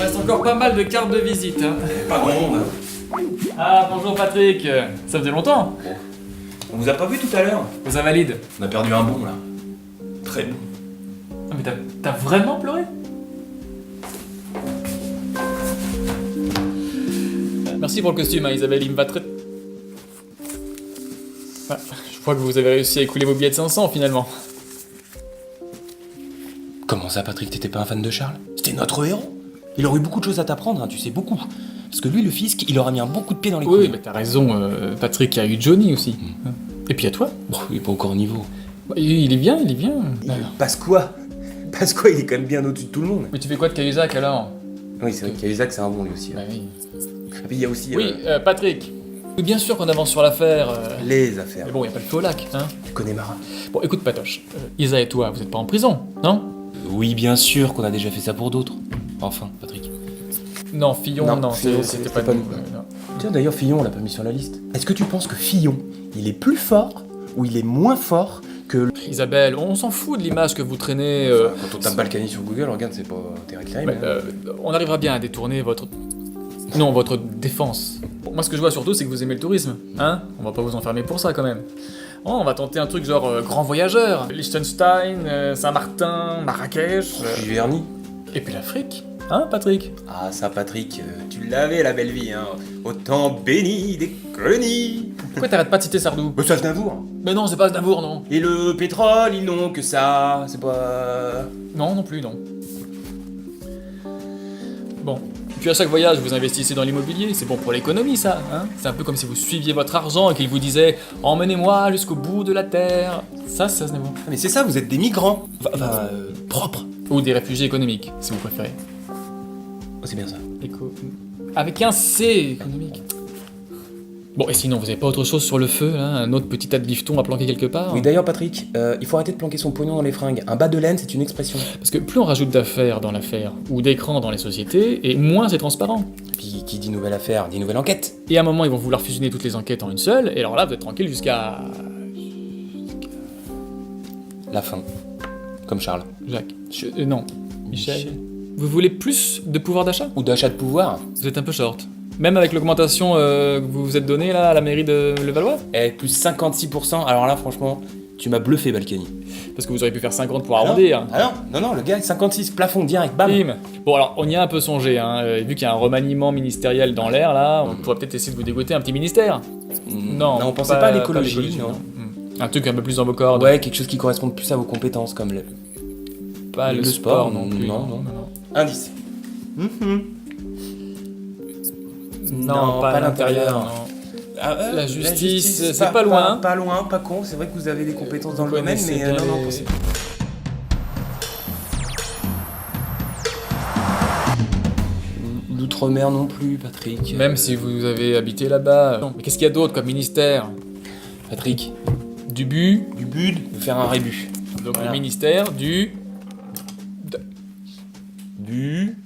reste encore pas mal de cartes de visite. Hein. Pas grand monde, hein. Ah, bonjour Patrick. Ça faisait longtemps. On vous a pas vu tout à l'heure? Vous invalide. On a perdu un bon, là. Très bon. Ah, mais t'as vraiment pleuré? Merci pour le costume, hein, Isabelle, il me va très... Ah, je crois que vous avez réussi à écouler vos billets de 500 finalement. Comment ça, Patrick, t'étais pas un fan de Charles? C'était notre héros. Il aurait eu beaucoup de choses à t'apprendre, hein, tu sais, beaucoup. Parce que lui, le fisc, il aura mis un bon coup de pied dans les couilles. Oui, mais t'as raison, Patrick a eu Johnny aussi. Et puis à toi. Bon, il est pas encore au niveau. Il est bien, il est bien. Pasqua, il est quand même bien au-dessus de tout le monde. Mais tu fais quoi de Cahuzac alors? Oui, c'est vrai qu'Isaac, c'est un bon lui aussi. Bah oui. Et puis il y a aussi Oui, Patrick. Bien sûr qu'on avance sur l'affaire. les affaires. Mais bon, y a pas le feu au lac, hein. Tu connais Marat? Bon, écoute, Patoche. Isa et toi, vous êtes pas en prison, non? Oui, bien sûr qu'on a déjà fait ça pour d'autres. Enfin, Patrick. Non, Fillon, Non, non, Fillon, c'était c'était pas nous. pas nous. Non. Tiens, d'ailleurs, Fillon, on l'a pas mis sur la liste. Est-ce que tu penses que Fillon, il est plus fort ou il est moins fort que... Isabelle, on s'en fout de l'image que vous traînez. Quand on tape Balkany sur Google, regarde, c'est pas intérêt terrible. On arrivera bien à détourner votre... Non, votre défense. Bon, moi, ce que je vois surtout, c'est que vous aimez le tourisme, hein? On va pas vous enfermer pour ça, quand même. Oh, on va tenter un truc genre grand voyageur. Liechtenstein, Saint-Martin, Marrakech... Giverny. Et puis l'Afrique, hein, Patrick? Ah, ça, Patrick, tu l'avais, la belle vie, hein. Autant béni des colonies. Pourquoi t'arrêtes pas de citer Sardou? Bah, ça, Aznavour. Mais non, c'est pas Aznavour, non. Et le pétrole, ils n'ont que ça. C'est pas... Non, non plus, non. Bon. Puis à chaque voyage, vous investissez dans l'immobilier, c'est bon pour l'économie, ça, hein? C'est un peu comme si vous suiviez votre argent et qu'il vous disait « Emmenez-moi jusqu'au bout de la terre ». Ça, c'est Aznavour. Ah, mais c'est ça, vous êtes des migrants. Propres. Ou des réfugiés économiques, si vous préférez. Oh, c'est bien ça. Avec un C économique. Bon, et sinon, vous avez pas autre chose sur le feu, là? Un autre petit tas de bifetons à planquer quelque part? Oui, d'ailleurs, Patrick, il faut arrêter de planquer son pognon dans les fringues. Un bas de laine, c'est une expression. Parce que plus on rajoute d'affaires dans l'affaire, ou d'écrans dans les sociétés, et moins c'est transparent. Puis qui dit nouvelle affaire, dit nouvelle enquête. Et à un moment, ils vont vouloir fusionner toutes les enquêtes en une seule, et alors là, vous êtes tranquille jusqu'à... La fin. Comme Charles. Jacques. Non. Michel. Vous voulez plus de pouvoir d'achat? Ou d'achat de pouvoir. Vous êtes un peu short. Même avec l'augmentation que vous vous êtes donnée là à la mairie de Levallois? Eh, plus 56%, alors là, franchement, tu m'as bluffé, Balkany. Parce que vous auriez pu faire 50 pour arrondir. Ah non, le gars, 56, plafond direct, bam. Bim. Bon alors, on y a un peu songé, hein. Vu qu'il y a un remaniement ministériel dans l'air là, on pourrait peut-être essayer de vous dégoter un petit ministère. Non, on pensait pas à l'écologie, non. Un truc un peu plus dans vos cordes. Ouais, quelque chose qui corresponde plus à vos compétences, comme Pas le sport non plus. Non. Indice. Non, pas à l'intérieur. Non. La justice, c'est pas loin. Pas loin, pas con. C'est vrai que vous avez des compétences dans le domaine, mais non, pensez. L'outre-mer non plus, Patrick. Même si vous avez habité là-bas. Mais qu'est-ce qu'il y a d'autre comme ministère? Patrick, Du but. du but de faire un rébut. Donc Voilà. le ministère du... Du...